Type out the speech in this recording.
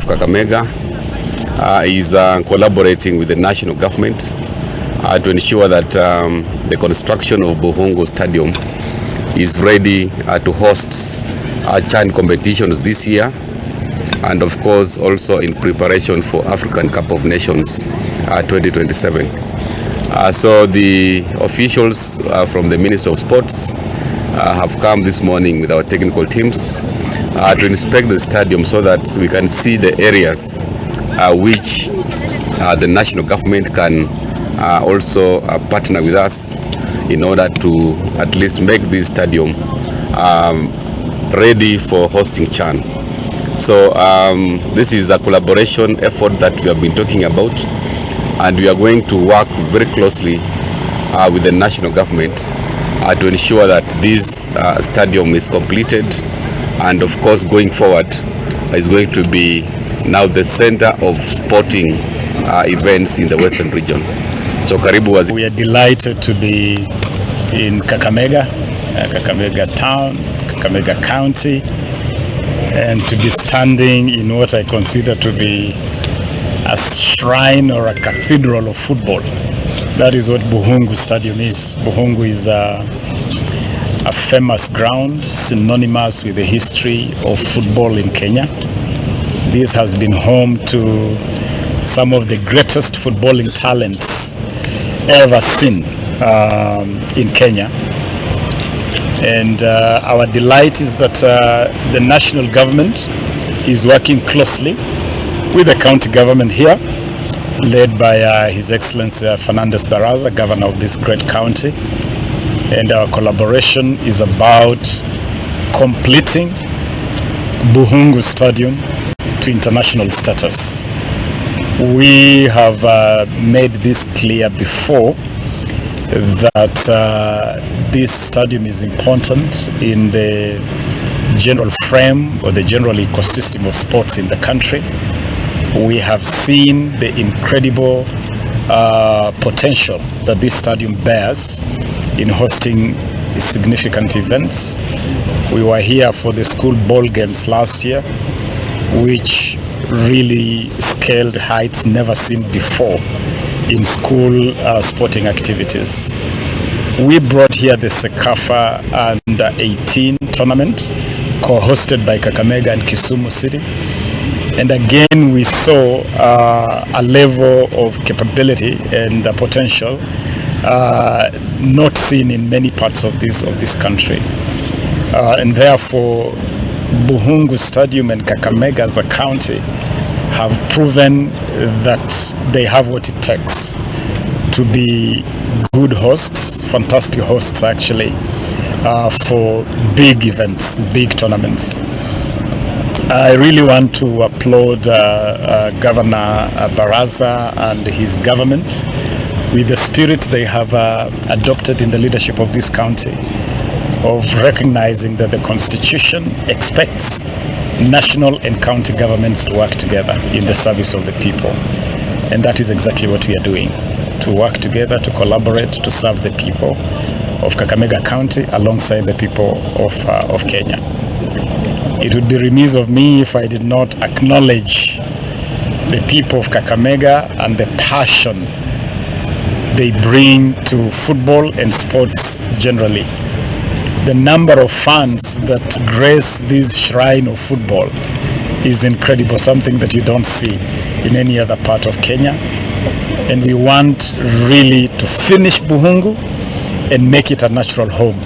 Kakamega is collaborating with the national government to ensure that the construction of Bukhungu Stadium is ready to host CHAN competitions this year, and of course also in preparation for African Cup of Nations 2027. So the officials from the Ministry of Sports have come this morning with our technical teams to inspect the stadium so that we can see the areas which the national government can also partner with us in order to at least make this stadium ready for hosting CHAN. So this is a collaboration effort that we have been talking about, and we are going to work very closely with the national government to ensure that this stadium is completed, and of course going forward is going to be now the center of sporting events in the Western region. So karibu. We are delighted to be in Kakamega, Kakamega town, Kakamega county, and to be standing in what I consider to be a shrine or a cathedral of football. That is what Bukhungu Stadium is. Bukhungu is a famous ground synonymous with the history of football in Kenya. This has been home to some of the greatest footballing talents ever seen in Kenya. And our delight is that the national government is working closely with the county government here, led by His Excellency Fernades Barasa, governor of this great county. And our collaboration is about completing Bukhungu Stadium to international status. We have made this clear before that this stadium is important in the general frame or the general ecosystem of sports in the country. We have seen the incredible potential that this stadium bears in hosting significant events. We were here for the school ball games last year, which really scaled heights never seen before in school sporting activities. We brought here the Sekafa Under 18 tournament, co-hosted by Kakamega and Kisumu City. And again, we saw a level of capability and potential not seen in many parts of this country. And therefore, Bukhungu Stadium and Kakamega as a county have proven that they have what it takes to be good hosts, fantastic hosts actually, for big events, big tournaments. I really want to applaud Governor Barasa and his government with the spirit they have adopted in the leadership of this county, of recognizing that the Constitution expects national and county governments to work together in the service of the people. And that is exactly what we are doing, to work together, to collaborate, to serve the people of Kakamega County alongside the people of Kenya. It would be remiss of me if I did not acknowledge the people of Kakamega and the passion they bring to football and sports generally. The number of fans that grace this shrine of football is incredible, something that you don't see in any other part of Kenya. And we want really to finish Bukhungu and make it a natural home